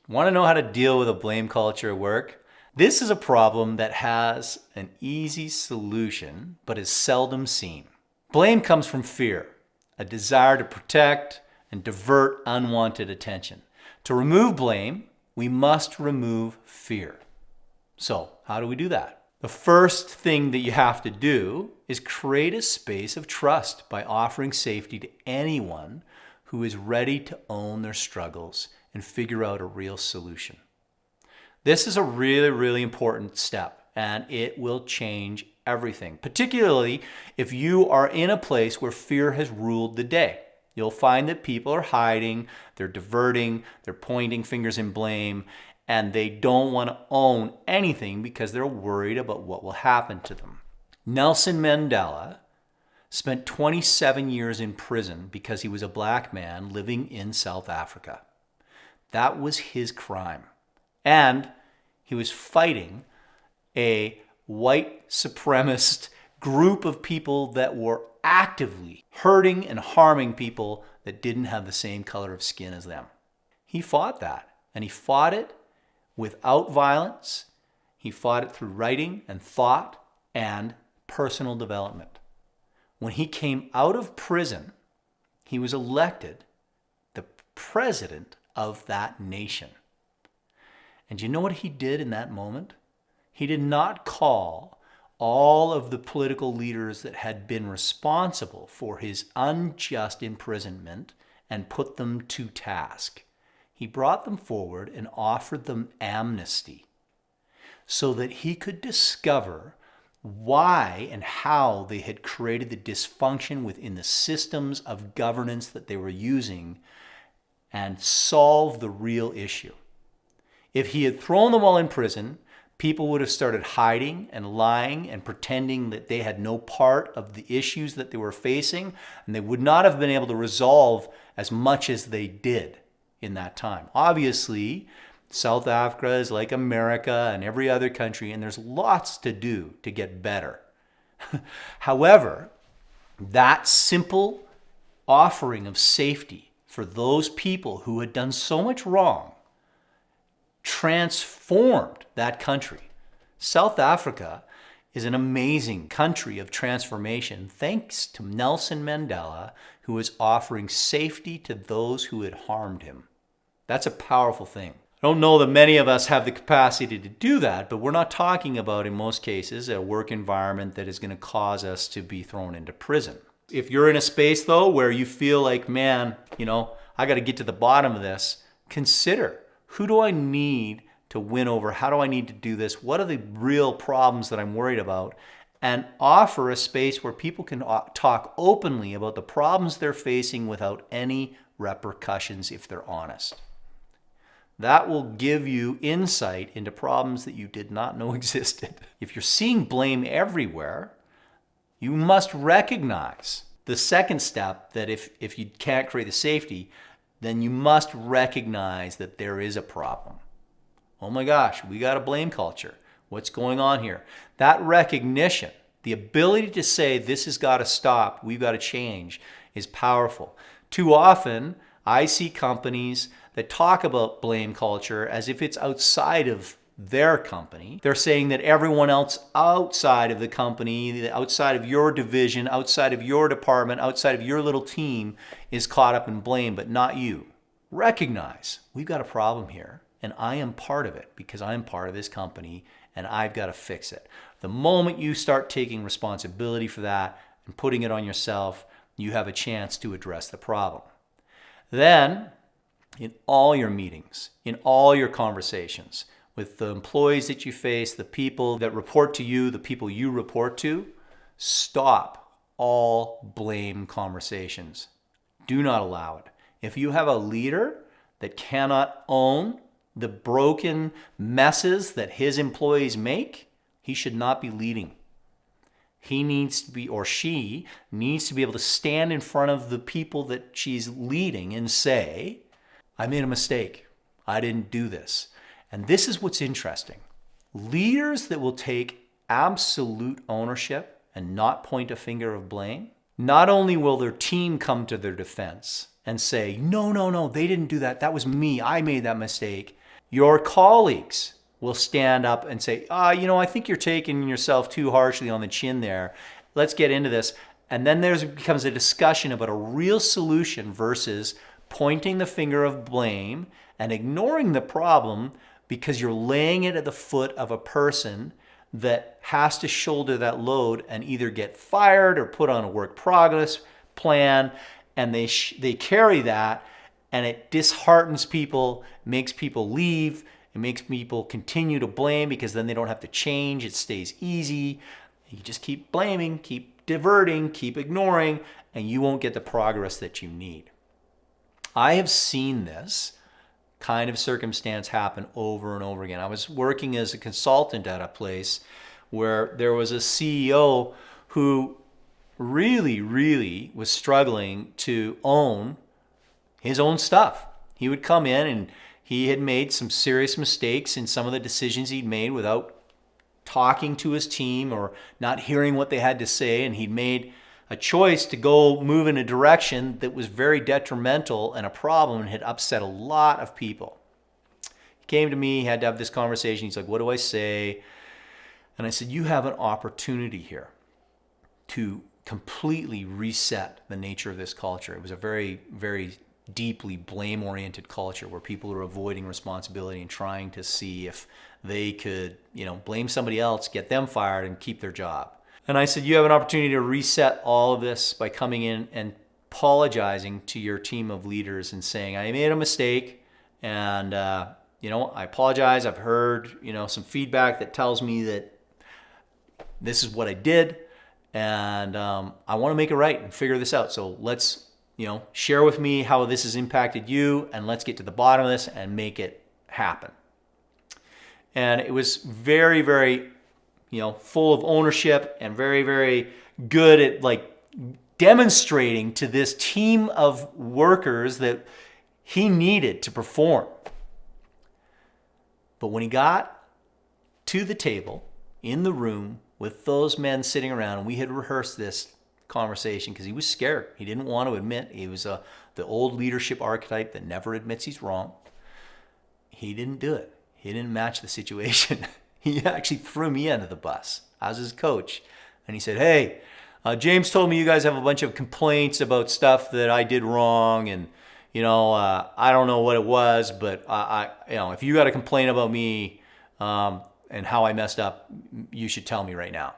Want to know how to deal with a blame culture at work? This is a problem that has an easy solution, but is seldom seen. Blame comes from fear, a desire to protect and divert unwanted attention. To remove blame, we must remove fear. So, how do we do that? The first thing that you have to do is create a space of trust by offering safety to anyone who is ready to own their struggles and figure out a real solution. This is a really, really important step, and it will change everything, particularly if you are in a place where fear has ruled the day. You'll find that people are hiding, they're diverting, they're pointing fingers in blame, and they don't want to own anything because they're worried about what will happen to them. Nelson Mandela spent 27 years in prison because he was a black man living in South Africa. That was his crime. And he was fighting a white supremacist group of people that were actively hurting and harming people that didn't have the same color of skin as them. He fought that, and he fought it without violence. He fought it through writing and thought and personal development. When he came out of prison, he was elected the president of that nation. And you know what he did in that moment? He did not call all of the political leaders that had been responsible for his unjust imprisonment and put them to task. He brought them forward and offered them amnesty so that he could discover why and how they had created the dysfunction within the systems of governance that they were using and solve the real issue. If he had thrown them all in prison, people would have started hiding and lying and pretending that they had no part of the issues that they were facing, and they would not have been able to resolve as much as they did in that time. Obviously, South Africa is like America and every other country, and there's lots to do to get better. However, that simple offering of safety for those people who had done so much wrong transformed that country. South Africa is an amazing country of transformation thanks to Nelson Mandela, who was offering safety to those who had harmed him. That's a powerful thing. I don't know that many of us have the capacity to do that, but we're not talking about, in most cases, a work environment that is going to cause us to be thrown into prison. If you're in a space, though, where you feel like, man, I got to get to the bottom of this, consider, who do I need to win over? How do I need to do this? What are the real problems that I'm worried about? And offer a space where people can talk openly about the problems they're facing without any repercussions if they're honest. That will give you insight into problems that you did not know existed. If you're seeing blame everywhere, you must recognize the second step, that if you can't create the safety, then you must recognize that there is a problem. Oh my gosh, we got a blame culture. What's going on here? That recognition, the ability to say this has got to stop, we've got to change, is powerful. Too often, I see companies that talk about blame culture as if it's outside of their company. They're saying that everyone else outside of the company, outside of your division, outside of your department, outside of your little team is caught up in blame, but not you. Recognize we've got a problem here, and I am part of it because I'm part of this company and I've got to fix it. The moment you start taking responsibility for that and putting it on yourself, you have a chance to address the problem. Then, in all your meetings, in all your conversations, with the employees that you face, the people that report to you, the people you report to, stop all blame conversations. Do not allow it. If you have a leader that cannot own the broken messes that his employees make, he should not be leading. He needs to be, or she needs to be able to stand in front of the people that she's leading and say, I made a mistake. I didn't do this. And this is what's interesting. Leaders that will take absolute ownership and not point a finger of blame, not only will their team come to their defense and say, no, they didn't do that. That was me. I made that mistake. Your colleagues will stand up and say, I think you're taking yourself too harshly on the chin there. Let's get into this. And then there becomes a discussion about a real solution versus pointing the finger of blame and ignoring the problem because you're laying it at the foot of a person that has to shoulder that load and either get fired or put on a work progress plan. And they carry that, and it disheartens people, makes people leave. It makes people continue to blame because then they don't have to change. It stays easy. You just keep blaming, keep diverting, keep ignoring, and you won't get the progress that you need. I have seen this kind of circumstance happen over and over again. I was working as a consultant at a place where there was a CEO who really was struggling to own his own stuff. He would come in and he had made some serious mistakes in some of the decisions he'd made without talking to his team or not hearing what they had to say, and he'd made a choice to go move in a direction that was very detrimental and a problem and had upset a lot of people. He came to me, he had to have this conversation. He's like, what do I say? And I said, you have an opportunity here to completely reset the nature of this culture. It was a very deeply blame-oriented culture where people are avoiding responsibility and trying to see if they could, blame somebody else, get them fired, and keep their job. And I said, you have an opportunity to reset all of this by coming in and apologizing to your team of leaders and saying, I made a mistake, and I apologize. I've heard, some feedback that tells me that this is what I did, and I want to make it right and figure this out. So let's, share with me how this has impacted you, and let's get to the bottom of this and make it happen. And it was very, full of ownership and very good at demonstrating to this team of workers that he needed to perform. But when he got to the table in the room with those men sitting around, and we had rehearsed this conversation because he was scared. He didn't want to admit. He was the old leadership archetype that never admits he's wrong. He didn't do it. He didn't match the situation. He actually threw me under the bus. I was his coach. And he said, hey, James told me you guys have a bunch of complaints about stuff that I did wrong. And, I don't know what it was, but if you got a complaint about me and how I messed up, you should tell me right now.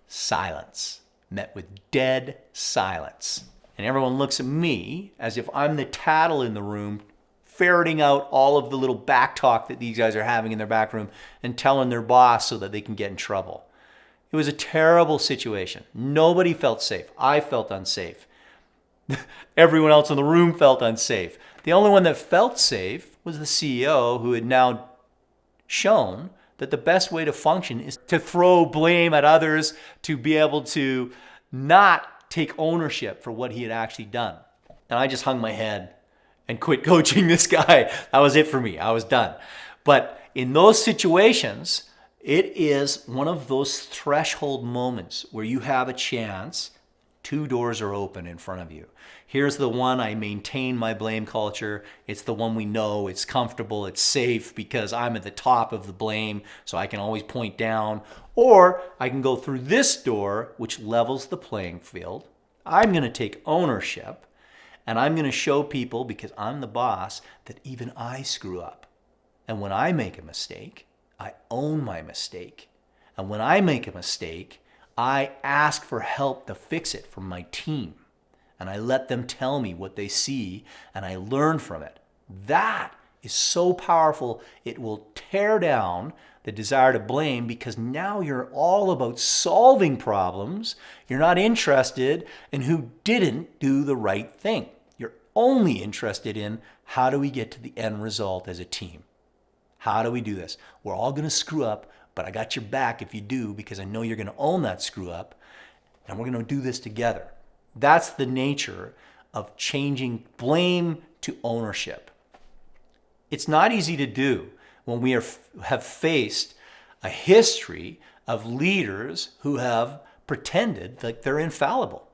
Silence. Met with dead silence. And everyone looks at me as if I'm the tattle in the room, ferreting out all of the little back talk that these guys are having in their back room and telling their boss so that they can get in trouble. It was a terrible situation. Nobody felt safe. I felt unsafe. Everyone else in the room felt unsafe. The only one that felt safe was the CEO, who had now shown that the best way to function is to throw blame at others, to be able to not take ownership for what he had actually done. And I just hung my head and quit coaching this guy. That was it for me. I was done. But in those situations, it is one of those threshold moments where you have a chance. Two doors are open in front of you. Here's the one I maintain my blame culture. It's the one we know, it's comfortable, it's safe because I'm at the top of the blame, so I can always point down. Or I can go through this door, which levels the playing field. I'm going to take ownership, and I'm going to show people, because I'm the boss, that even I screw up. And when I make a mistake, I own my mistake. And when I make a mistake, I ask for help to fix it from my team. And I let them tell me what they see, and I learn from it. That is so powerful. It will tear down the desire to blame, because now you're all about solving problems. You're not interested in who didn't do the right thing. You're only interested in, how do we get to the end result as a team? How do we do this? We're all going to screw up, but I got your back if you do, because I know you're going to own that screw up, and we're going to do this together. That's the nature of changing blame to ownership. It's not easy to do when we have faced a history of leaders who have pretended like they're infallible.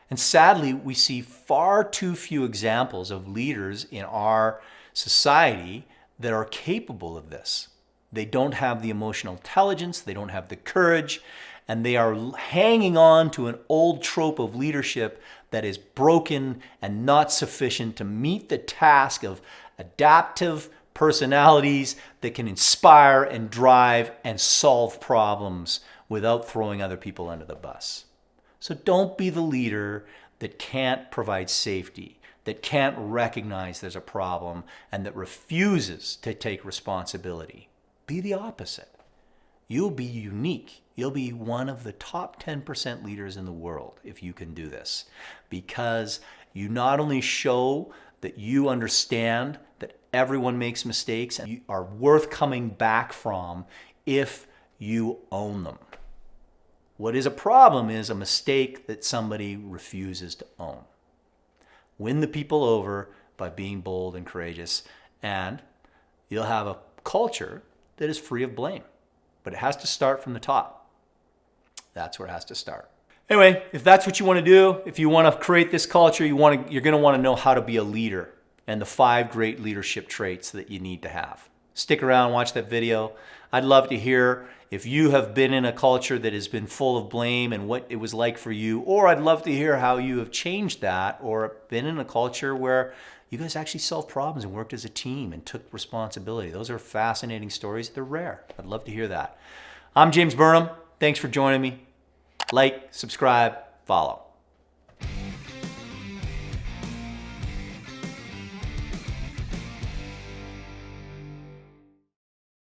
And sadly, we see far too few examples of leaders in our society that are capable of this. They don't have the emotional intelligence, they don't have the courage, and they are hanging on to an old trope of leadership that is broken and not sufficient to meet the task of adaptive personalities that can inspire and drive and solve problems without throwing other people under the bus. So don't be the leader that can't provide safety, that can't recognize there's a problem, and that refuses to take responsibility. Be the opposite. You'll be unique. You'll be one of the top 10% leaders in the world if you can do this, because you not only show that you understand that everyone makes mistakes and you are worth coming back from if you own them. What is a problem is a mistake that somebody refuses to own. Win the people over by being bold and courageous, and you'll have a culture that is free of blame. But it has to start from the top. That's where it has to start. Anyway, if that's what you want to do, if you want to create this culture, you're going to want to know how to be a leader and the 5 great leadership traits that you need to have. Stick around, watch that video. I'd love to hear if you have been in a culture that has been full of blame and what it was like for you, or I'd love to hear how you have changed that or been in a culture where you guys actually solved problems and worked as a team and took responsibility. Those are fascinating stories. They're rare. I'd love to hear that. I'm James Burnham. Thanks for joining me. Like, subscribe, follow.